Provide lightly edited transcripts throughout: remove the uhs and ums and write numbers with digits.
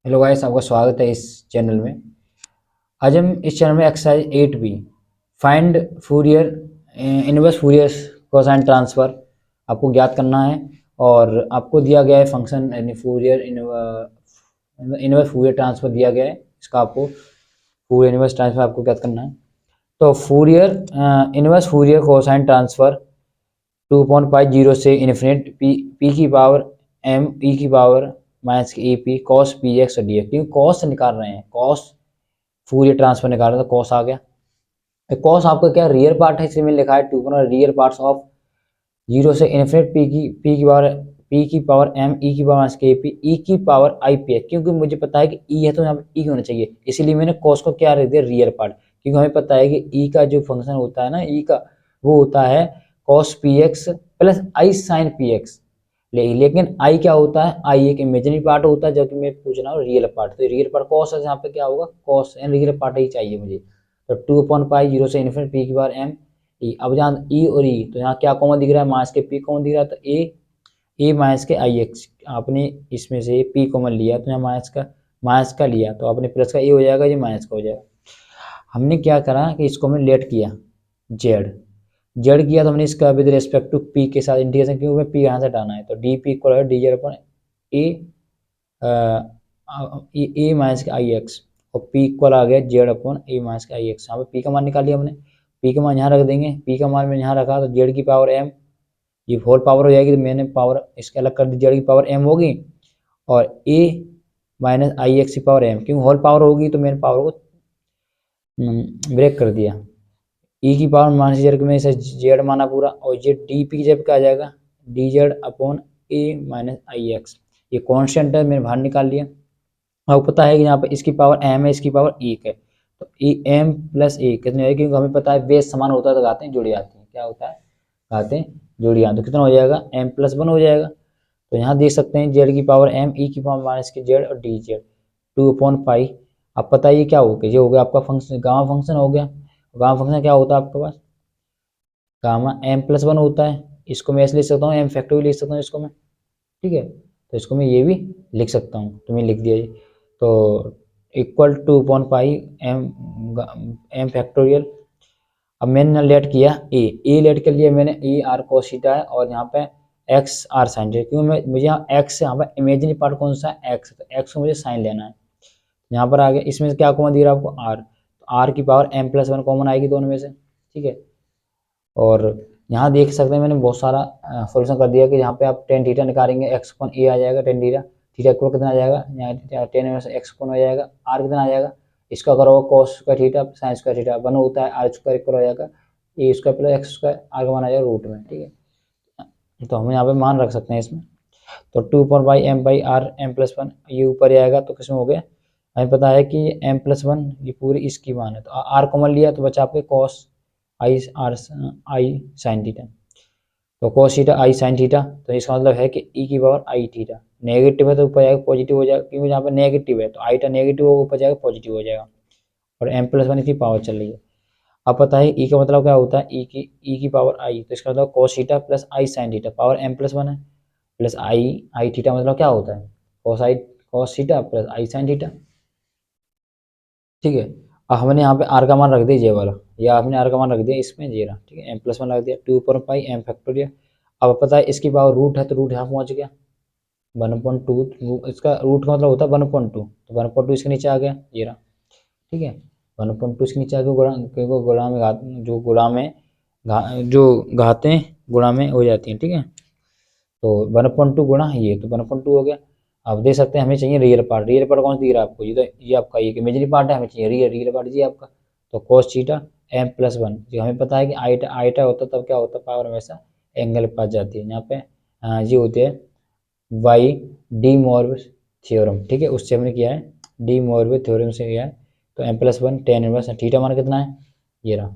Hello guys, आपका स्वागत है इस चैनल में। आज हम इस चैनल में exercise 8B find Fourier inverse Fourier cosine transfer आपको ज्ञात करना है। और आपको दिया गया है फंक्शन यानी फूरियर इनवर्स फूरियर ट्रांसफर दिया गया है। इसका आपको फूरियर इनवर्स ट्रांसफर आपको ज्ञात करना है। तो Fourier inverse Fourier cosine transfer 2.50 से इन्फिनिट पी की पावर एम ई की पावर माइनस की A P cos P X D x, क्योंकि कॉस निकाल रहे हैं, कॉस फूरियर ट्रांसफर निकाल रहे हैं तो कॉस आ गया। कॉस आपका क्या रियल पार्ट है, इसलिए मैंने लिखा है 2 रियल पार्ट्स ऑफ 0 से इन्फिनिट पी की पावर एम ई की पावर माइनस के पी ई की पावर आई पी एक्स, क्योंकि मुझे पता है कि ई है तो यहाँ पे ई होना चाहिए, इसीलिए मैंने कॉस को क्या रख दिया रियल पार्ट, क्योंकि हमें पता है कि ई का जो फंक्शन होता है ना, ई का वो होता है cos P x plus I sign P x. लेकिन आई क्या होता है, आई एक इमेजिनरी पार्ट होता है, जबकि मैं पूछ रहा हूँ रियल पार्ट, तो रियल पार्ट कॉस है, यहाँ पे क्या होगा कॉस एंड रियल पार्ट ही चाहिए मुझे। तो 2/π 0 से इन्फिनिट पी की बार एम ई। अब जहाँ ई और ई तो यहाँ क्या कॉमन दिख रहा है, माइनस के पी कॉमन दिख रहा है, तो ए माइनस के आई एक्स आपने इसमें से पी कॉमन लिया तो यहाँ माइनस का लिया तो आपने प्लस का ए हो जाएगा, ये माइनस का हो जाएगा। हमने क्या करा कि इसको हमने लेट किया जेड जेड किया, तो हमने इसका विद रिस्पेक्ट टू पी के साथ इंटीग्रेशन, क्योंकि पी यहाँ से हटाना है, तो डी पी इक्वल है डी जेड अपन ए ए माइनस के आई एक्स, और पी इक्वल आ गया जेड अपन ए माइनस के आई एक्स। यहाँ पे पी का मान निकाल लिया हमने, पी का मान यहाँ रख देंगे, पी का मान मैंने यहाँ रखा तो जेड की पावर एम, ये होल पावर हो जाएगी, तो मैंने पावर इसके अलग कर दी, जेड की पावर एम होगी और ए माइनस आई एक्स की पावर एम, क्योंकि होल पावर होगी तो मैंने पावर को ब्रेक कर दिया। ई की पावर माइनस जेड में से जेड माना पूरा, और ये डी पी जब क्या आ जाएगा डी जेड अपॉन ए माइनस आई एक्स, ये कॉन्स्टेंट है मैंने बाहर निकाल लिया। आपको पता है कि यहाँ पे इसकी पावर एम है, इसकी पावर एक है, तो ई एम प्लस ए कितने है, क्योंकि हमें पता है बेस समान होता है तो घातें जुड़ी आती हैं, क्या होता है घातें जुड़ी आती, तो कितना हो जाएगा एम प्लस वन हो जाएगा। तो यहाँ देख सकते हैं जेड की पावर एम ई की पावर माइनस की जेड और डी जेड 2/π। अब पता है ये क्या हो गया, ये हो गया आपका फंक्शन गामा फंक्शन हो गया। गामा फंक्शन क्या होता है आपके पास, गामा एम प्लस वन होता है, इसको मैं ऐसे लिख सकता हूँ एम फैक्टोरियल लिख सकता हूँ इसको मैं, ठीक है, तो इसको मैं ये भी लिख सकता हूँ, तो मैंने लिख दिया ये, तो इक्वल 2/π एम फैक्टोरियल। अब मैंने लेट किया ए लेट कर लिया मैंने, ए आर कोसीटा है और यहाँ पे एक्स आर साइन, क्योंकि मुझे यहाँ एक्स यहाँ पे इमेजिनरी पार्ट कौन सा है एक्स, तो एक्स को मुझे साइन लेना है। यहाँ पर आ गया, इसमें से क्या कॉमन दिख रहा है आपको आर, तो आर की power M plus one common आएगी दोनों में से, ठीक है। और यहाँ देख सकते हैं मैंने बहुत सारा सोल्यूशन कर दिया कि यहाँ पे आप टेन थीटा निकालेंगे एक्स अपन ए आ जाएगा, टेन थीटा थीटा इक्वल कितना आ जाएगा, यहाँ टेन में से एक्स अपन हो जाएगा, आर कितना आ जाएगा, इसका अगर होगा cos square theta sine square theta one होता है, आर स्क्वायर इक्वल हो जाएगा A square plus X square, R का मान आ जाएगा रूट में, ठीक है। तो हम यहाँ पे मान रख सकते हैं इसमें, तो 2/m/r एम प्लस वन ये ऊपर आएगा, तो किसमें हो गया, हमें पता है कि एम प्लस वन ये पूरी इसकी मान है, तो आर कॉमन लिया तो बचा आपके cos I R I sine theta, तो कॉस थीटा आई साइन थीटा, तो इसका मतलब है कि ई की पावर आई थीटा, नेगेटिव है तो ऊपर जाएगा पॉजिटिव हो जाएगा, क्योंकि यहाँ पर नेगेटिव है तो आई टा नेगेटिव होगा ऊपर जाएगा पॉजिटिव हो जाएगा, और एम प्लस वन इसकी पावर चल रही है। अब पता है ई का मतलब क्या होता है, ई की पावर आई, तो इसका मतलब cos theta plus I sine theta, power M plus one है प्लस आई थीटा, मतलब क्या होता है cos theta plus I sine theta, ठीक है। अब हमने यहाँ पे आर का मान रख दिया जे वाला, या आपने आर का मान रख दिया इसमें जे रहा, ठीक है, एम प्लस वन रख दिया 2/π एम फैक्टोरियल। अब पता है इसकी पावर रूट है तो रूट यहाँ पहुँच गया 1/2, इसका रूट का मतलब होता है 1/2, तो 1/2 इसके नीचे आ गया ये रहा, ठीक है, 1/2 इसके नीचे आ गया, गुणा में घात जो गुणा में जो घातें गुणा में हो जाती हैं, ठीक है, तो 1/2 गुणा ये तो 1/2 हो गया। आप देख सकते हैं हमें चाहिए रियल पार्ट कौन सा दिख रहा है आपको, ये तो ये आपका एक इमेजिनरी पार्ट है, हमें चाहिए रियल पार्ट जी आपका, तो cos theta M plus one, जो हमें पता है कि आईटा होता तब क्या होता पावर हमेशा एंगल के पास जाती है, यहाँ पे ये होते हैं वाई डी मोरविस थ्योरम, ठीक है, उससे हमने किया है डी मोरविस थ्योरम से किया है, तो M plus one tan inverse theta मान कितना है ये रहा,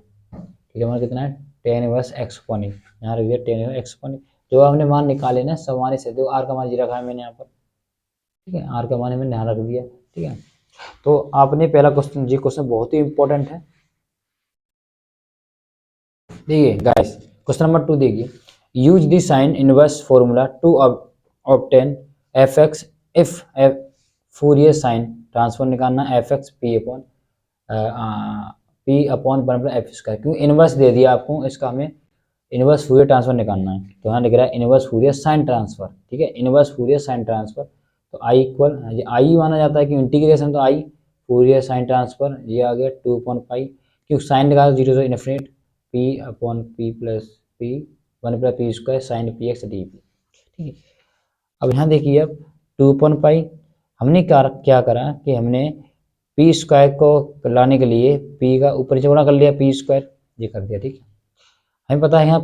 थीटा मान कितना है टेन इनवर्स एक्स पॉनी, यहाँ रख दिया टेन इनवर्स एक्स पॉनी, जो आपने मान निकाले ना सब मान से, देखो आर का मान जी रखा है मैंने यहाँ पर, ठीक है, आर का मान मैंने यहाँ रख दिया, ठीक है। तो आपने पहला क्वेश्चन, जी क्वेश्चन बहुत ही इंपॉर्टेंट है, देखिए गाइस क्वेश्चन नंबर 2 देखिए, use the sine inverse formula to obtain F X if Fourier sine transfer निकालना F X P upon one plus F square, क्योंकि इनवर्स दे दिया आपको, इसका हमें इनवर्स फूरियर ट्रांसफर निकालना है। तो यहाँ लिख रहा है इनवर्स फूरियर साइन ट्रांसफर, ठीक है, इनवर्स फूरियर साइन ट्रांसफर। तो आई इक्वल आई माना जाता है कि इंटीग्रेशन, तो आई फूरियर साइन ट्रांसफर ये आ गया 2/पाई, क्योंकि साइन निकाला 0 से infinite P upon P plus P one plus P square sine P X D P, ठीक है। अब यहाँ देखिए, अब 2/पाई हमने क्या करा कि हमने पी स्क्वायर को लाने के लिए पी का ऊपर नीचे गुणा कर लिया, पी स्क्वायर ये कर दिया, ठीक है। हमें पता है यहाँ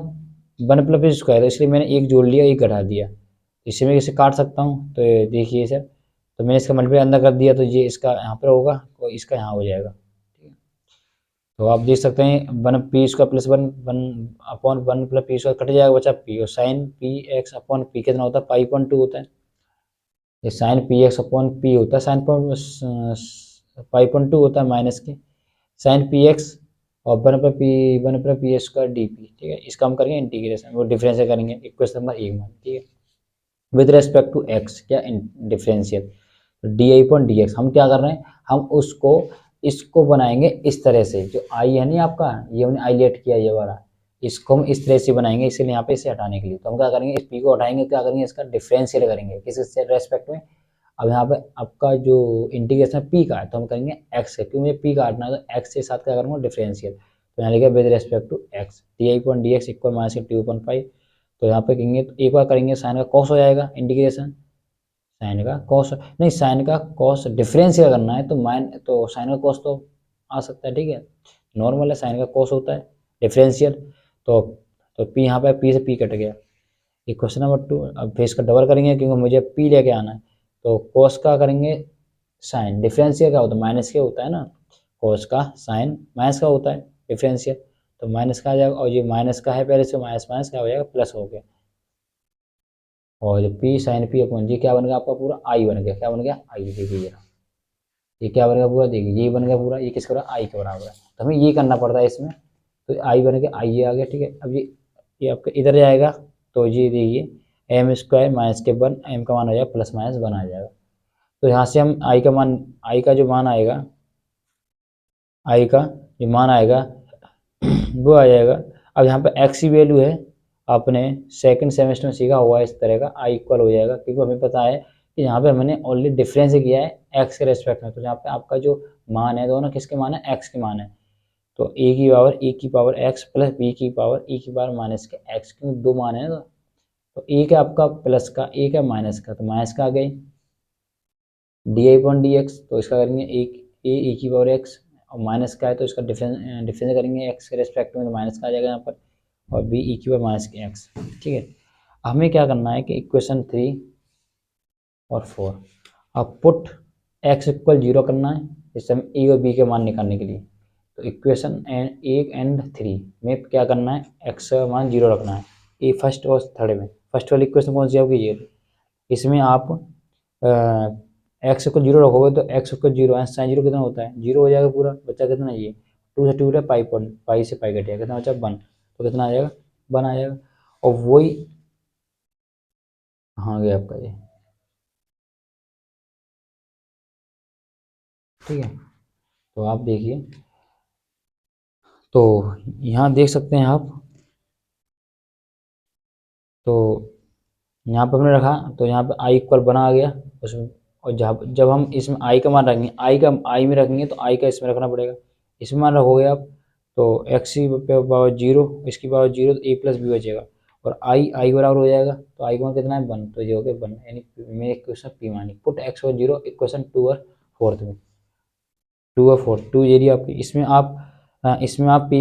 वन प्लस पी स्क्वायर, इसलिए मैंने एक जोड़ लिया, एक घटा दिया, इससे मैं इसे काट सकता हूँ। तो देखिए सर, तो मैंने इसका मल्टीप्लाई अंदर कर दिया, तो ये इसका यहाँ पर होगा और इसका यहाँ हो जाएगा, ठीक है। तो आप देख सकते हैं one P square plus one one upon one plus P square cut जाएगा, बचा पी, और sine P X upon P कितना होता है, पाई/2 होता है। ये sine P X upon P होता है, साइन पाई/2 होता है minus K sine P X और वन पर पी स्क्वायर डी पी, ठीक है। इसका हम करेंगे इंटीग्रेशन, वो डिफरेंशियल करेंगे इक्वेशन नंबर 1 में, ठीक है। विद रेस्पेक्ट टू एक्स क्या डिफरेंशियल, तो D I point D x हम क्या कर रहे हैं, हम उसको इसको बनाएंगे इस तरह से, जो आई है नहीं आपका, ये हमने आई लेट किया ये वाला, इसको हम इस तरह से बनाएंगे, इसीलिए यहाँ पे इसे हटाने के लिए। तो हम क्या करेंगे, इस पी को हटाएंगे, क्या करेंगे, इसका डिफरेंशियल करेंगे किस रेस्पेक्ट में। अब यहाँ पे आपका जो इंटीग्रेशन पी का है, तो हम करेंगे एक्स का, क्योंकि मुझे पी का हटना है, तो एक्स के साथ क्या करूँगा, डिफरेंशियल। तो यहाँ लिखा with respect to X D I point D X equal -2/5। तो यहाँ पे करेंगे, तो एक बार करेंगे साइन का कॉस हो जाएगा, इंटीग्रेशन साइन का कॉस नहीं, साइन का कॉस डिफरेंशियल करना है, तो साइन का कॉस तो आ सकता है, ठीक है, नॉर्मल है, साइन का कॉस होता है डिफरेंशियल। तो पी यहाँ पे पी से पी कट गया, ये क्वेश्चन नंबर 2। अब फिर इसका डबल करेंगे, क्योंकि मुझे पी लेके आना है। तो कॉस का करेंगे साइन, डिफरेंशियल क्या होता है, माइनस के होता है ना, कॉस का साइन माइनस का होता है डिफरेंशियल, तो माइनस का आ जाएगा, और ये माइनस का है पहले से, माइनस माइनस क्या हो जाएगा, प्लस हो गया, और ये पी साइन पी अपॉन जी क्या बन गया आपका, पूरा आई बन गया, क्या बन गया, आई। देखिए ये क्या बन गया पूरा, देखिए ये बन गया पूरा, ये किसका बराबर, आई के बराबर है। तो हमें ये करना पड़ता है इसमें, तो आई बन गया, आई ये आ गया, ठीक है। अब ये आपका इधर जाएगा, तो ये देखिए एम स्क्वायर माइनस के 1, एम का मान हो जाएगा प्लस माइनस 1 आ जाएगा। तो यहाँ से हम आई का मान, आई का जो मान आएगा, आई का जो मान आएगा वो आ जाएगा। अब यहाँ पे एक्स की वैल्यू है, आपने सेकंड सेमेस्टर में सीखा हुआ है इस तरह का, आई इक्वल हो जाएगा, क्योंकि हमें पता है कि यहाँ पे हमने ऑलरेडी डिफरेंस किया है एक्स के रेस्पेक्ट में। तो यहाँ पे आपका जो मान है, दोनों किसके मान है, एक्स के मान है। तो ए की पावर एक्स प्लस बी की पावर ई की पावर माइनस के एक्स, क्योंकि दो मान है। तो एक है आपका प्लस का, एक है माइनस का, तो माइनस का आ गई D I point D x, तो इसका करेंगे एक ए की पावर एक्स, और माइनस का है तो इसका डिफरेंस करेंगे एक्स के रेस्पेक्ट में, तो माइनस का आ जाएगा यहाँ पर, और बी ई की पावर माइनस के एक्स, ठीक है। हमें क्या करना है कि इक्वेशन 3 और 4 अब पुट एक्स इक्वल 0 करना है, इससे हम ए और बी के मान निकालने के लिए। तो इक्वेशन 1 एंड 3 में क्या करना है, एक्स का मान 0 रखना है, ए फर्स्ट और थर्ड में। फर्स्ट वाली इक्वेशन कौन सी होगी, ये, इसमें आप एक्स इक्वल 0 रखोगे, तो एक्स इक्वल 0 साइन 0 कितना होता है, 0 हो जाएगा पूरा, बच्चा कितना, ये 2 से 2 पाई से पाई कटेगा, कितना बचा 1, तो कितना आ जाएगा 1 आ जाएगा। और वही हाँ गया आपका ये, ठीक है। तो आप देखिए, तो यहाँ देख सकते हैं आप, तो यहाँ पर हमने रखा, तो यहाँ पे आई इक्वल बना आ गया उसमें, और जब हम इसमें आई का मान रखेंगे, आई में रखेंगे, तो आई का इसमें रखना पड़ेगा, इसमें मान रखोगे आप, तो एक्स की पावर 0, इसकी पावर 0, तो ए प्लस बी बचेगा, और आई बराबर हो जाएगा, तो आई का मान कितना है 1, तो ये हो गया 1, यानी मेरे इक्वेशन पी मानी, पुट एक्स और 0 इक्वेशन 2 और 4 में, 2 और 4 2 ये आपकी, इसमें आप पी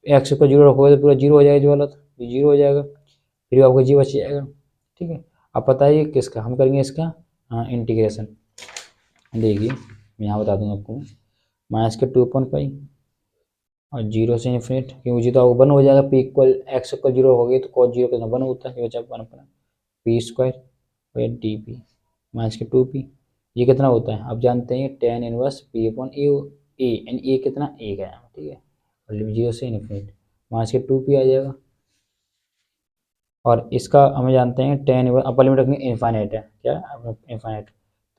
एक्स को 0 रखोगे, तो पूरा 0 हो जाएगा, जो वाला था ये 0 हो जाएगा, फिर आपको जी बच जाएगा, ठीक है। अब बताइए किसका, हम करेंगे इसका इंटीग्रेशन। देखिए मैं यहाँ बता दूँगा आपको, माइनस के 2/पाई और 0 से इन्फिनिट, क्योंकि जी तो आपको 1 हो जाएगा, पी इक्वल एक्स इक्वल 0 हो गई, तो कॉस 0 कितना 1 होता है, ये बचा 1 अपना पी स्क्वायर और डी पी माइनस के 2p, ये कितना होता है आप जानते हैं, tan इनवर्स पी अपॉन ए, यानी ए कितना 1 है, ठीक है, और लिमिट 0 से इन्फिनिट माइनस के 2p आ जाएगा। और इसका हमें जानते हैं tan इनवर्स अपर लिमिट रखेंगे इन्फाइनाइट है, क्या इन्फाइनाइट,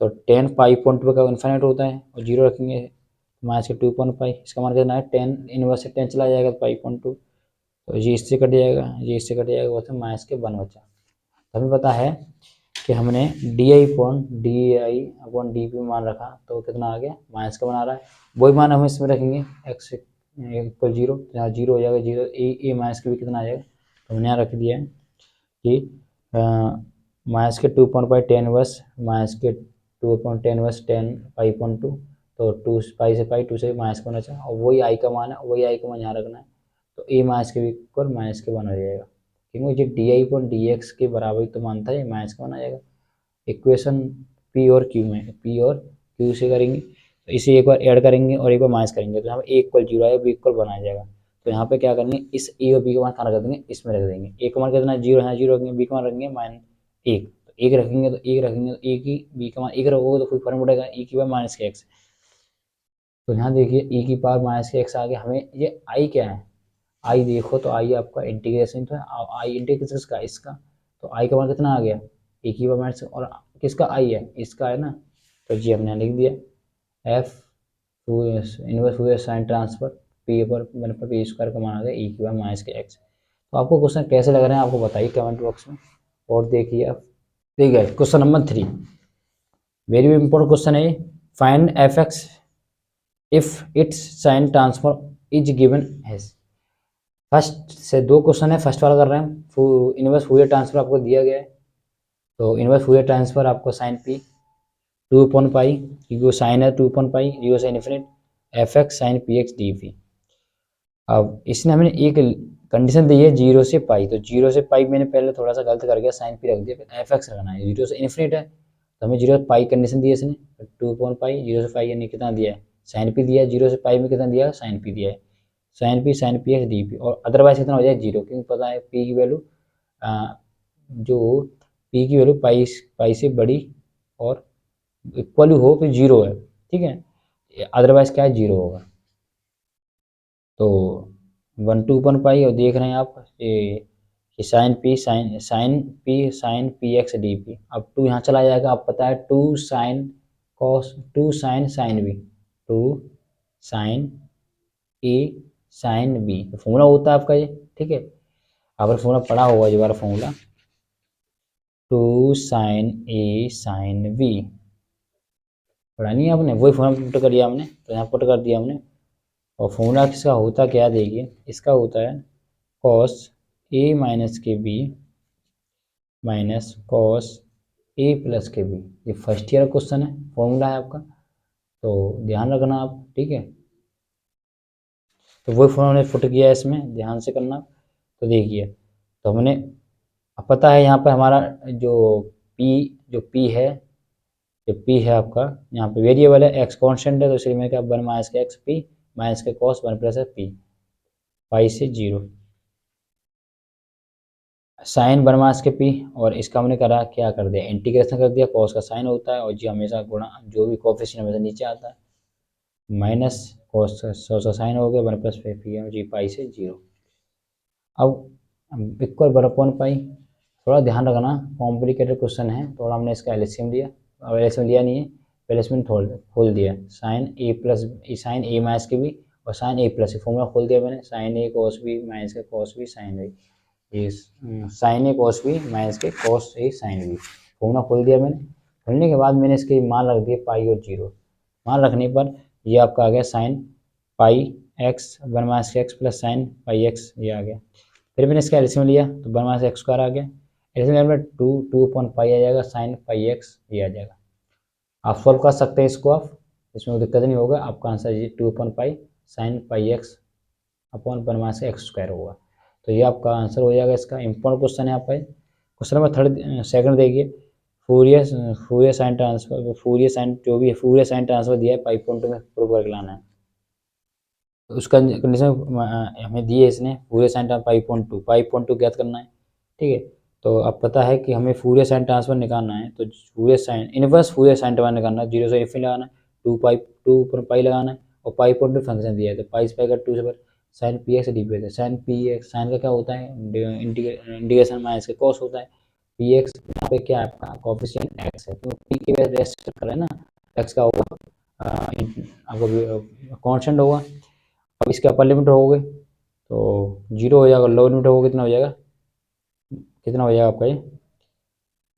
तो 10 पाई पॉइंट टू का इन्फाइनाइट होता है और 0 रखेंगे माइनस के 2.5, इसका मान कितना है 10, इनवर्स से 10 चला जाएगा तो पाई पॉइंट टू, तो ये इससे कट जाएगा, ये इससे कट जाएगा, वो माइनस के 1 बचा। तो हमें पता है कि हमने D I upon D P मान रखा तो कितना आ गया माइनस का बना रहा है, वही मान हम इसमें रखेंगे एक्स इक्वल 0, जहाँ 0 हो जाएगा 0, ए माइनस के भी कितना आ जाएगा, तो हमने यहाँ रख दिया है कि माइनस के 2.5 10 वर्स माइनस के 2.10 वर्स 10 पाई पॉइंट टू, तो 2 पाई से पाई 2 से माइनस का होना चाहिए, और वही आई का मान है, वही आई का मान यहाँ रखना है, तो ए माइनस के भी इक्वल माइनस के 1 हो जाएगा, क्योंकि ये D I point D x के बराबर तो मानता है, माइनस का 1 आ जाएगा। इक्वेशन पी और क्यू में, पी और क्यू से करेंगे तो इसे एक बार ऐड करेंगे और एक बार माइनस करेंगे, तो यहाँ पे ए इक्वल 0 आएगा, बी इक्वल 1 आ जाएगा। तो यहाँ पे क्या करेंगे, इस ए और बी का मान कहाँ रख देंगे, इसमें रख देंगे। ए का मान कितना 0 है, 0 रखेंगे, बी का मान रखेंगे -1, तो 1 रखेंगे तो 1 रखेंगे तो ए की बी का मान 1 रखोगे तो कोई फर्क पड़ेगा, ई की पावर माइनस के एक्स, तो यहाँ देखिए ई की पावर माइनस के एक्स आ गया। हमें ये आई क्या है, आई देखो तो आई आपका इंटीग्रेशन तो है, आई इंटीग्रेशन किसका, इसका, तो आई का मान कितना आ गया ए की पावर माइनस, और किसका आई है, इसका है ना, तो जी हमने लिख दिया F inverse Fourier sine transfer P पर वन पर पी स्क्वायर का मान आ गया ई की पावर माइनस के एक्स। तो आपको क्वेश्चन कैसे लग रहे हैं आपको बताइए कमेंट बॉक्स में, और देखिए आप। ठीक है, question number 3 very important question है, find F X if its sine transform is given has. First से 2 क्वेश्चन है, फर्स्ट वाला कर रहे हैं, इनवर्स फूरियर ट्रांसफर आपको दिया गया है, तो इनवर्स फूरियर ट्रांसफर आपको साइन पी 2/पाई, क्योंकि वो साइन है 2/पाई 0 से infinite F X sine P X D P. अब इसने हमें एक कंडीशन दी है 0 से पाई, तो 0 से पाई मैंने पहले थोड़ा सा गलत कर गया, साइन पी रख दिया, फिर एफ एक्स रखना है, 0 से इन्फिनिट है तो हमें 0 से पाई कंडीशन दी है इसने, 2/पाई 0 से पाई यानी कितना दिया है साइन पी दिया है, 0 से पाई में कितना दिया है साइन पी दिया है, sine P X D P, और अदरवाइज कितना हो जाए 0, क्योंकि पता है पी की वैल्यू जो पी की वैल्यू पाई से बड़ी और इक्वल हो फिर 0 है, ठीक है, अदरवाइज क्या है 0 होगा। तो 1/2 और देख रहे हैं आप ये sine P X D P, अब 2 यहाँ चला जाएगा, अब पता है 2 sine cos 2 sine sine B 2 sine A sine B, formula होता है आपका ये, ठीक है, अगर फॉर्मूला पढ़ा होगा ये वाला formula 2 sine A sine B पढ़ा नहीं है आपने, वही फॉर्मूला पुट कर दिया हमने, तो यहाँ पुट कर दिया हमने, और फॉर्मूला किसका होता क्या देखिए, इसका होता है कॉस ए माइनस के B minus cos A plus के बी, ये फर्स्ट ईयर क्वेश्चन है, फॉर्मूला है आपका, तो ध्यान रखना आप, ठीक है, तो वही फॉर्मूला पुट किया है इसमें, ध्यान से करना। तो देखिए, तो हमने अब पता है यहाँ पर हमारा जो पी है आपका, यहाँ पे वेरिएबल है, एक्स कांस्टेंट है, तो इसलिए मैंने कहा 1 minus K x P minus के कॉस 1 प्लस पी पाई से 0 साइन 1 माइनस के पी, और इसका हमने करा क्या कर दिया इंटीग्रेशन कर दिया, कॉस का साइन होता है और जी हमेशा गुणा, जो भी कोफिशिएंट हमेशा नीचे आता है, माइनस कॉस का साइन हो गया 1 प्लस पी जी पाई से 0। अब इक्वल 1/पाई, थोड़ा ध्यान रखना कॉम्प्लिकेटेड क्वेश्चन है, थोड़ा हमने इसका एलसीएम लिया, अब एलसीएम लिया नहीं है, पहले इसमें खोल दिया साइन ए माइनस के भी और साइन ए प्लस, फॉर्मूला खोल दिया मैंने, साइन ए कॉस बी माइनस के कॉस बी साइन ए, ये साइन ए कॉस बी माइनस के cos A sine B, formula खोल दिया मैंने, खोलने के बाद मैंने इसके मान रख दिए पाई और 0, मान रखने पर ये आपका आ गया sign pi x 1 minus K x plus sign pi x, ये आ गया। फिर मैंने इसका एलसीएम लिया तो 1 माइनस एक्स स्क्वायर आ गया, एलसीएम में 2/पाई आ जाएगा साइन पाई एक्स, ये आ जाएगा। आप सॉल्व कर सकते हैं इसको, आप इसमें दिक्कत नहीं होगा, आपका आंसर ये 2/पाई sine pi X upon 1 minus X square होगा, तो ये आपका आंसर हो जाएगा। इसका इंपॉर्टेंट क्वेश्चन है आपका। क्वेश्चन नंबर सेकंड देखिए, फूरियर साइन ट्रांसफर, जो भी है फूरियर साइन ट्रांसफर दिया है 5.2 में प्रूव करके लाना है, तो उसका कंडीशन हमें दी है इसने, फूरियर साइन ट्रांसफर 5.2 ज्ञात करना है, ठीक है। तो अब पता है कि हमें फूरियर साइन ट्रांसफर निकालना है, तो Fourier sine inverse Fourier sine transfer निकालना है, 0 से इन्फिनिटी लगाना है, 2 लगाना है, और 5.2 फंक्शन दिया है, तो पाई से पाई का 2 से sine P X D P, sine P X sine का क्या होता है इंटीग्रेशन माइनस के कॉस होता है, पी एक्स यहाँ पे क्या है आपका कोफिशिएंट एक्स है, तो पी के वैल्यू रेस्ट कर रहे हैं ना, एक्स का होगा आपको कांस्टेंट होगा। अब इसके अपर लिमिट होगे तो 0 हो जाएगा, लोअर लिमिट होगा कितना हो जाएगा, कितना हो जाएगा आपका ये,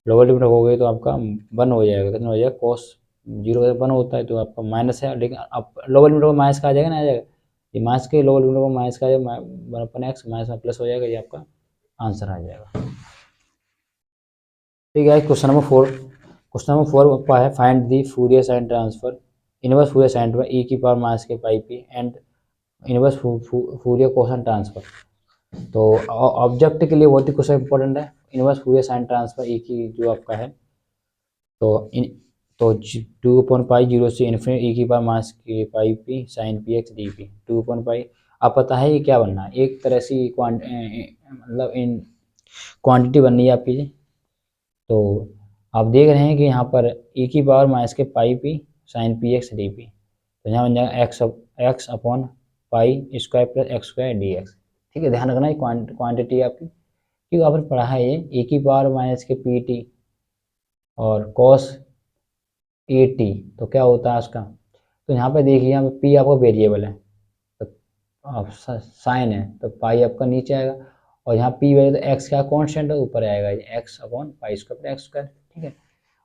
लोअर लिमिट हो गई तो आपका 1 हो जाएगा, कितना हो जाएगा कॉस 0 से 1 होता है तो आपका माइनस है, लेकिन अब लोअर लिमिट को माइनस का आ जाएगा ना, आ जाएगा ये माइनस के, लोअर लिमिट को माइनस का आ जाएगा, 1/x माइनस में प्लस हो जाएगा, ये आपका आंसर आ जाएगा। ठीक है, क्वेश्चन नंबर 4 है find the Fourier sine transfer inverse Fourier sine transfer e की power minus K pi P and inverse Fourier cosine transfer. तो ऑब्जेक्ट के लिए बहुत ही क्वेश्चन इंपॉर्टेंट है, inverse Fourier sine transfer e की जो आपका है, तो इन तो 2/पाई 0 से इन्फिनिटी e की power minus K pi P sine P X D P 2/पाई। आप पता है ये क्या बनना है, एक तरह से मतलब इन क्वांटिटी बननी है आपकी जी। तो आप देख रहे हैं कि यहाँ पर e की power minus K pi P sine P X D P, तो यहाँ बन जाएगा X upon pi square plus X square D X. ठीक है, ध्यान रखना ये क्वांटिटी आपकी, क्योंकि आपने पढ़ा है ये e की पावर माइनस के पी टी और कॉस ए टी, तो क्या होता है उसका, तो यहाँ पे देखिए यहाँ पे पी आपका वेरिएबल है, तो आप साइन है तो पाई आपका नीचे आएगा, और यहाँ पी वैल्यू तो एक्स का कांस्टेंट है ऊपर आएगा x upon pi square x square. ठीक है,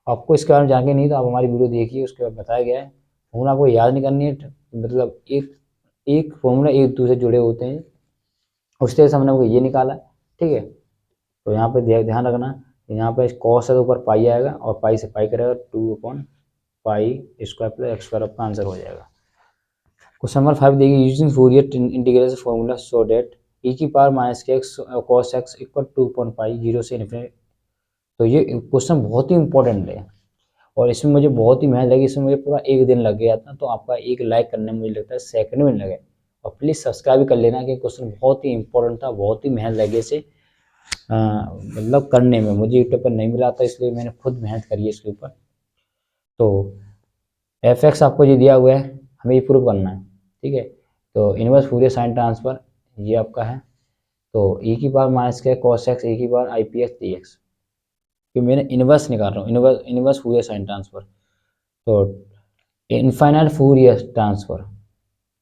आपको इसके बारे में जानकारी नहीं तो आप हमारी वीडियो देखिए, उसके बाद बताया गया है, फॉर्मूला आपको याद नहीं करनी है, मतलब एक एक फॉर्मूला एक दूसरे जुड़े होते हैं, उस तरह से हमने आपको ये निकाला। ठीक है, तो यहाँ पे ध्यान रखना, यहाँ पे कॉस है तो ऊपर पाई आएगा और पाई से पाई करेगा 2/पाई स्क्वायर प्लस एक्स स्क्वायर, आपका आंसर हो जाएगा। क्वेश्चन नंबर 5 देखिए, using Fourier integration formula so that e की power minus K X cos X equal 2/पाई 0 से इन्फिनिटी। तो ये क्वेश्चन बहुत ही इंपॉर्टेंट है और इसमें मुझे बहुत ही मेहनत लगी, इसमें मुझे पूरा एक दिन लग गया था, तो आपका एक लाइक करने में मुझे लगता है सेकंड में लगे, और प्लीज़ सब्सक्राइब भी कर लेना कि क्वेश्चन बहुत ही इंपॉर्टेंट था, बहुत ही मेहनत लगी इसे मतलब करने में, मुझे यूट्यूब पर नहीं मिला था इसलिए मैंने खुद मेहनत करी है इसके ऊपर। तो एफ एक्स आपको ये दिया हुआ है, हमें ये प्रूव करना है। ठीक है, तो इनवर्स फूरियर साइन ट्रांसफर ये आपका है, तो e की पावर माइनस के कॉस एक्स e की पावर आई पी एक्स डी एक्स, कि मैंने इनवर्स निकाल रहा हूँ, इनवर्स फूरियर साइन ट्रांसफर। तो infinite Fourier transfer,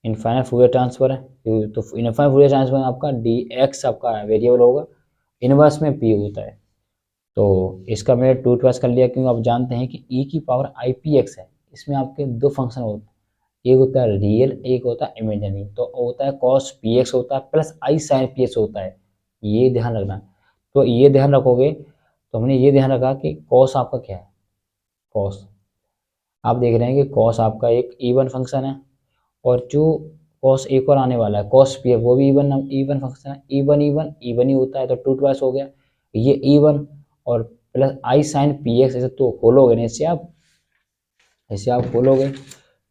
infinite Fourier transfer है, तो इनफाइनाइट फूरियर ट्रांसफर आपका डी एक्स आपका वेरिएबल होगा, इनवर्स में पी होता है, तो इसका मैंने 2 ट्वाइस कर लिया, क्योंकि आप जानते हैं कि e की पावर आई पी एक्स है, इसमें आपके दो फंक्शन होते हैं, एक होता है रियल, एक होता है इमेजिनरी, तो होता है कॉस पी एक्स होता है plus I sign P x होता है, ये ध्यान रखना। तो ये ध्यान रखोगे, तो हमने ये ध्यान रखा कि कॉस आपका क्या है, कॉस आप देख रहे हैं कि कॉस आपका एक इवन फंक्शन है, और जो कॉस एक और आने वाला है कॉस पी वो भी इवन इवन फंक्शन है, इवन इवन इवन ही होता है, तो 2 ट्वाइस हो गया ये इवन, और plus I sign P x, ऐसे तो खोलोगे नहीं, ऐसे आप खोलोगे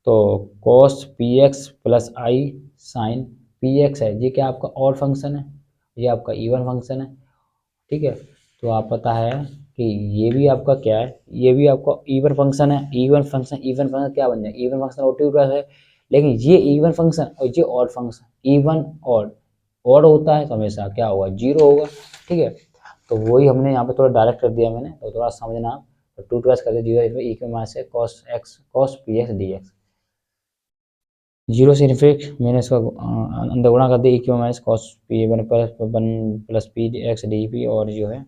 तो cos P x plus I sign P x है, ये क्या आपका ऑड फंक्शन है, ये आपका इवन फंक्शन है। ठीक है, तो आप पता है कि ये भी आपका क्या है, ये भी आपका इवन फंक्शन है, इवन फंक्शन क्या बन जाए, इवन फंक्शन और 2 ट्वाइस है, लेकिन ये इवन फंक्शन और ये ऑड फंक्शन, इवन ऑड होता है तो हमेशा क्या होगा, 0 होगा। ठीक है, तो वही हमने यहाँ पे थोड़ा डायरेक्ट कर दिया मैंने, तो थोड़ा समझना आप, तो 2 ट्वाइस कर दिया 0 ई के माइनस से cos x cos P X D x, 0 से इन्फिनिटी मैंने इसका अंदर गुणा कर दिया ई के minus cos P one plus P X D P, और जो है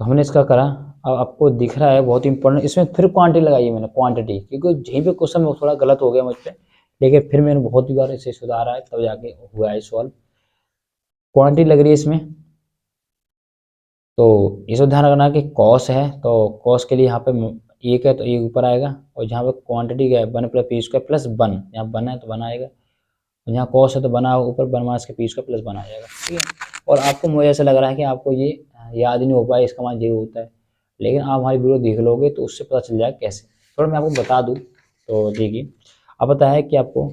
तो हमने इसका करा। अब आपको दिख रहा है बहुत इंपॉर्टेंट, इसमें फिर क्वांटिटी लगाई है मैंने, क्वांटिटी, क्योंकि यहीं पे क्वेश्चन में थोड़ा गलत हो गया मुझ पर, लेकिन फिर मैंने बहुत ही बार इसे सुधारा है तब जाके हुआ है सॉल्व। क्वांटिटी लग रही है इसमें, तो इसे ध्यान रखना कि कॉस है तो कॉस के लिए यहाँ पे एक है तो एक ऊपर आएगा, और जहाँ पे क्वांटिटी क्या है 1 प्लस पी स्क्वायर प्लस 1, यहाँ 1 है तो 1 आएगा, और यहाँ कॉस है तो 1 ऊपर 1 माइनस के पी स्क्वायर प्लस 1 आ जाएगा। ठीक है, और आपको मुझे ऐसा लग रहा है कि आपको ये याद ही नहीं हो पाया, इसका मान ये होता है, लेकिन आप हमारी वीडियो देख लोगे तो उससे पता चल जाएगा कैसे। थोड़ा मैं आपको बता दूँ, तो देखिए अब पता है कि आपको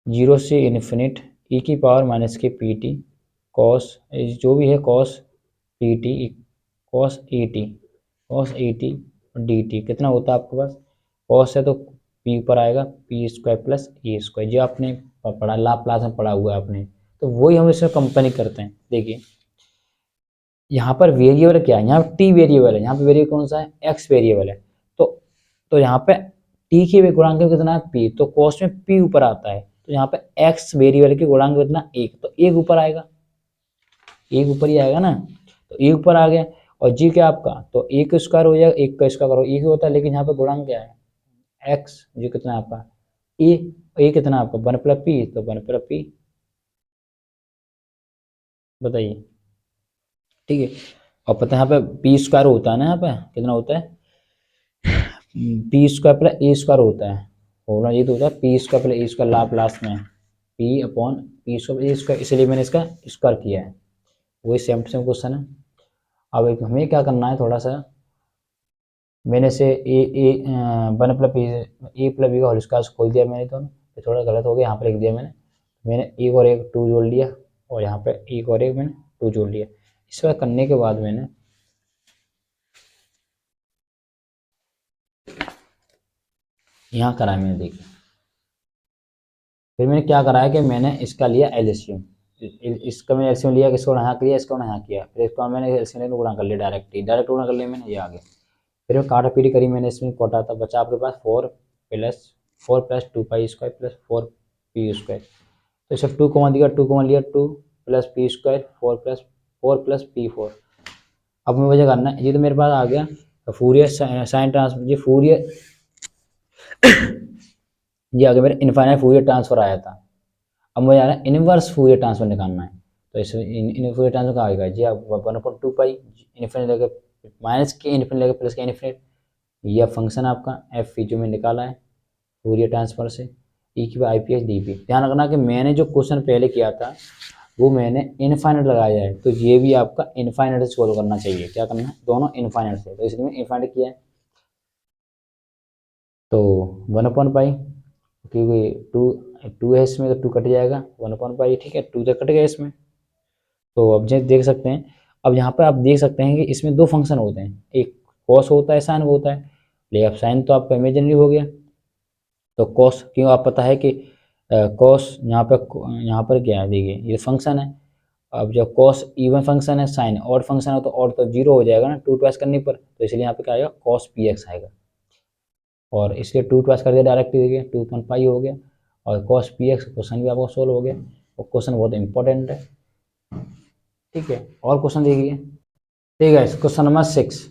0 से इन्फिनिट ई की पावर माइनस के पी टी कॉस जो भी है cos P T cos A T D T कितना होता है आपके पास, कॉस है तो पी ऊपर आएगा पी स्क्वायर प्लस ए स्क्वायर, जो आपने पढ़ा लाप्लास में पढ़ा हुआ है आपने, तो वही हम इसमें कंपेयर करते हैं। देखिए यहाँ पर वेरिएबल क्या है, यहाँ टी वेरिएबल है, यहाँ पे वेरिएबल कौन सा है, एक्स वेरिएबल है। तो यहाँ पे टी के गुणांक में कितना है पी, तो कॉस्ट में पी ऊपर आता है, तो यहाँ पे एक्स वेरिएबल के गुणांक में कितना एक, तो एक ऊपर आएगा, एक ऊपर ही आएगा ना, तो एक ऊपर आ गया। और जी क्या आपका, तो एक स्क्वायर हो जाएगा, एक का स्क्वायर करो एक ही होता है, लेकिन यहाँ पे गुणांक क्या है एक्स, जी कितना है आपका ए कितना है आपका वन प्लस पी, तो वन प्लस पी, बताइए ठीक है। और पता है यहाँ पे पी स्क्वायर होता है ना, यहाँ पे कितना होता है पी स्क्वायर प्लस ए स्क्वायर होता है, होना ये तो होता है पी स्क्वायर प्लस ए स्क्वायर लास्ट में पी अपॉन पी स्क्वायर ए स्क्वायर, इसलिए मैंने इसका स्क्वायर किया है, वही सेम टू सेम क्वेश्चन है। अब एक हमें क्या करना है, थोड़ा सा मैंने से ए वन प्लस ए प्लस बी का होल स्क्वायर खोल दिया मैंने, तो थोड़ा गलत हो गया, यहाँ पर लिख दिया मैंने एक और एक टू जोड़ लिया, और यहाँ पे एक और एक मैंने टू जोड़ लिया। इस बार करने के बाद मैंने यहाँ करा मैंने, देखिए फिर मैंने क्या करा है कि मैंने इसका लिया एलसीएम, इसका मैंने एलसीएम लिया, किसको यहाँ किया, इसको यहाँ किया, फिर इसको मैंने एलसीएम गुणा कर लिया, डायरेक्ट गुणा कर लिया मैंने, ये आ गया। फिर मैं काटा पीटी करी मैंने, इसमें कोटा था बचा आपके पास four plus two pi square plus four P square, तो इससे टू कॉमन दिया, टू कॉमन लिया, two plus P square four plus P four. अब मुझे करना है, ये तो मेरे पास आ गया फूरियर साइन ट्रांसफर, ये फूरियर ये आ गया मेरा इनफाइनाइट फूरियर ट्रांसफर आया था। अब मुझे आ रहा है इनवर्स फूरियर ट्रांसफर निकालना है, तो इसमें इन फूरियर ट्रांसफर का आएगा जी आप 1/2 पाई इन्फिनिट लेकर माइनस के इन्फिनिट लेकर प्लस के इन्फिनिट, यह फंक्शन आपका एफ जो मैंने निकाला है फूरियर ट्रांसफर से ई की I P H D P. ध्यान रखना कि मैंने जो क्वेश्चन पहले किया था वो मैंने इनफाइनाइट लगाया है, तो ये भी आपका इनफाइनाइट से सॉल्व करना चाहिए, क्या करना है दोनों इनफाइनाइट से, तो इसलिए मैंने इनफाइनाइट किया है। तो 1/पाई, क्योंकि टू है इसमें, तो टू कट जाएगा 1/पाई, ठीक है, टू तो कट गया इसमें। तो अब जो देख सकते हैं, अब यहाँ पर आप देख सकते हैं कि इसमें दो फंक्शन होते हैं, एक कॉस होता है साइन होता है, लेकिन अब साइन तो आपका इमेजिनरी हो गया, तो कॉस क्यों, आप पता है कि कॉस यहाँ पर क्या है, देखिए ये फंक्शन है, अब जब कॉस इवन फंक्शन है साइन ऑड फंक्शन है, तो ऑड तो जीरो हो जाएगा ना टू ट्वाइस करने पर, तो इसलिए यहाँ पे क्या आएगा कॉस पी एक्स आएगा, और इसलिए टू ट्वाइस कर दिया डायरेक्ट, देखिए 2 पाई हो गया, और कॉस पी एक्स क्वेश्चन भी आपको सोल्व हो गया, और क्वेश्चन बहुत इंपॉर्टेंट है, ठीक है। और क्वेश्चन देखिए, ठीक है question number 6,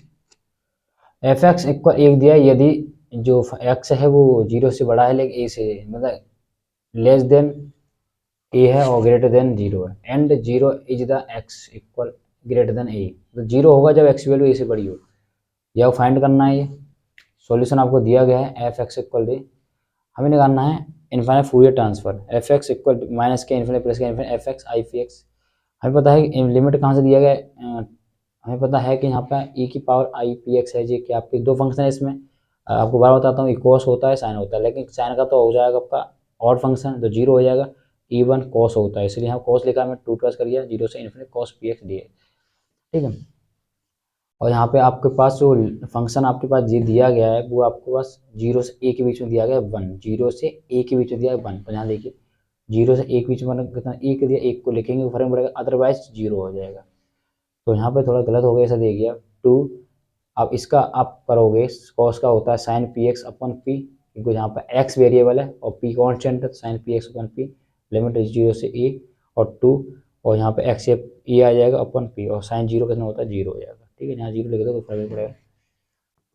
F x equal एक दिया, यदि जो एक्स है वो जीरो से बड़ा है लेकिन ए से मतलब लेस देन ए है और ग्रेटर देन जीरो है, and zero is the X equal greater than A, तो जीरो होगा जब एक्स वैल्यू ए से बड़ी हो, यह फाइंड करना है। ये सॉल्यूशन आपको दिया गया है, एफ एक्स इक्वल दे हमें निकालना है infinite Fourier transfer, F x equal minus के इन्फिनिटी प्लस के इन्फिनिटी एफ एक्स आई पी एक्स। हमें पता है कि लिमिट कहाँ से दिया गया है, हमें पता है कि यहाँ पर ई की पावर आई पी एक्स है जी, कि आपके दो फंक्शन है इसमें, आपको बार बताता हूँ, कॉस होता है साइन होता है, लेकिन साइन का तो हो जाएगा आपका ऑड फंक्शन, तो जीरो हो जाएगा, इवन कॉस होता है, इसलिए यहाँ कॉस लिखा मैं टू प्लस कर दिया, जीरो से इन्फिनिटी कॉस पी एक्स दिए, ठीक है। और यहाँ पे आपके पास जो फंक्शन आपके पास ये दिया गया है वो आपके पास जीरो से ए के बीच में दिया गया है वन, जीरो से ए के बीच में दिया है वन, तो यहाँ देखिए जीरो से एक बीच में कितना एक दिया, एक को लिखेंगे फर्क पड़ेगा, अदरवाइज जीरो हो जाएगा, तो यहाँ पे थोड़ा गलत हो गया, ऐसा देखिए टू, अब इसका आप करोगे कॉस का होता है sine P X upon P, क्योंकि यहाँ पर एक्स वेरिएबल है और पी कॉन्स्टेंट है, sine P X upon P, limit zero से ए और टू, और यहाँ पे एक्स ए आ जाएगा अपन पी, और साइन जीरो कितना होता है जीरो हो जाएगा, ठीक है, यहाँ जीरो लिख दो तो फर्क नहीं पड़ेगा।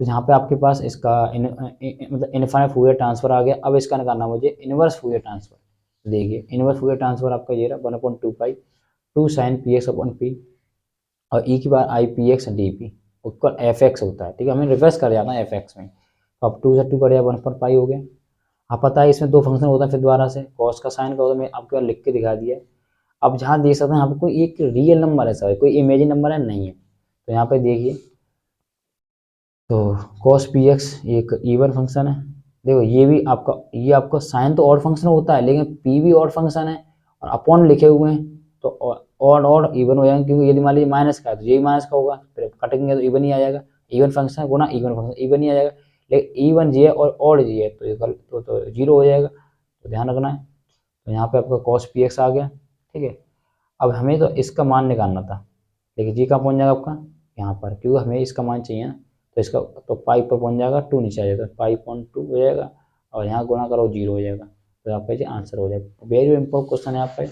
तो यहाँ पे आपके पास इसका मतलब इनफाइनाइट फूरियर ट्रांसफर आ गया। अब इसका निकालना मुझे इनवर्स फूरियर ट्रांसफर, देखिए इनवर्स फूरियर ट्रांसफर आपका ये रहा 1/2 pi two sine P X upon P, और ई की बार I P X D P equal F X होता है, ठीक है, हमें रिवर्स कर जाना है एफ एक्स में, तो अब टू से टू कर दिया 1/पाई हो गया। आप पता है इसमें दो फंक्शन होता है, फिर दोबारा से कॉस का साइन का होता है, मैं आपके लिख के दिखा दिया है। अब जहाँ देख सकते हैं यहाँ पे कोई एक रियल नंबर है सर, कोई इमेजिन नंबर है नहीं है, तो यहाँ पे देखिए तो cos पी एक्स एक इवन फंक्शन है, देखो ये आपका साइन तो ऑड फंक्शन होता है, लेकिन पी भी ऑड फंक्शन है, और अपॉन लिखे हुए हैं तो ऑड ऑड इवन हो जाएंगे, क्योंकि यदि मान लीजिए माइनस का है तो यही माइनस का होगा, फिर कटेंगे तो इवन ही आ जाएगा, इवन फंक्शन गुना इवन फंक्शन इवन ही आ जाएगा, लेकिन इवन जी है और ऑड जी है तो जीरो हो जाएगा, तो ध्यान रखना है। तो यहाँ पे आपका cos पी एक्स आ गया, ठीक है। अब हमें तो इसका मान निकालना था, लेकिन जी कहाँ पहुँच जाएगा आपका, यहाँ पर, क्योंकि हमें इसका मान चाहिए ना, तो इसका तो पाई पर पहुँच जाएगा, 2 नीचे आ जाएगा, पाई पॉइंट 2 हो जाएगा, और यहाँ गुणा करो 0 हो जाएगा, तो आपका ये आंसर हो जाएगा। वेरी इंपॉर्टेंट क्वेश्चन है आपका।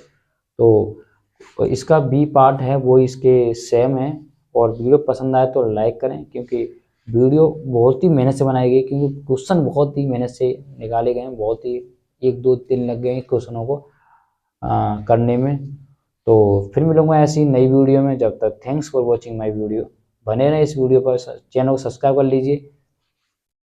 तो इसका बी पार्ट है वो इसके सेम है। और वीडियो पसंद आए तो लाइक करें, क्योंकि वीडियो बहुत ही मेहनत से बनाई गई, क्योंकि क्वेश्चन बहुत ही मेहनत से निकाले गए हैं, बहुत ही 1 2 दिन लग गए हैं क्वेश्चनों को करने में। तो फिर मिलूंगा ऐसी नई वीडियो में, जब तक thanks for watching my video. बने रहें इस वीडियो पर, चैनल को सब्सक्राइब कर लीजिए।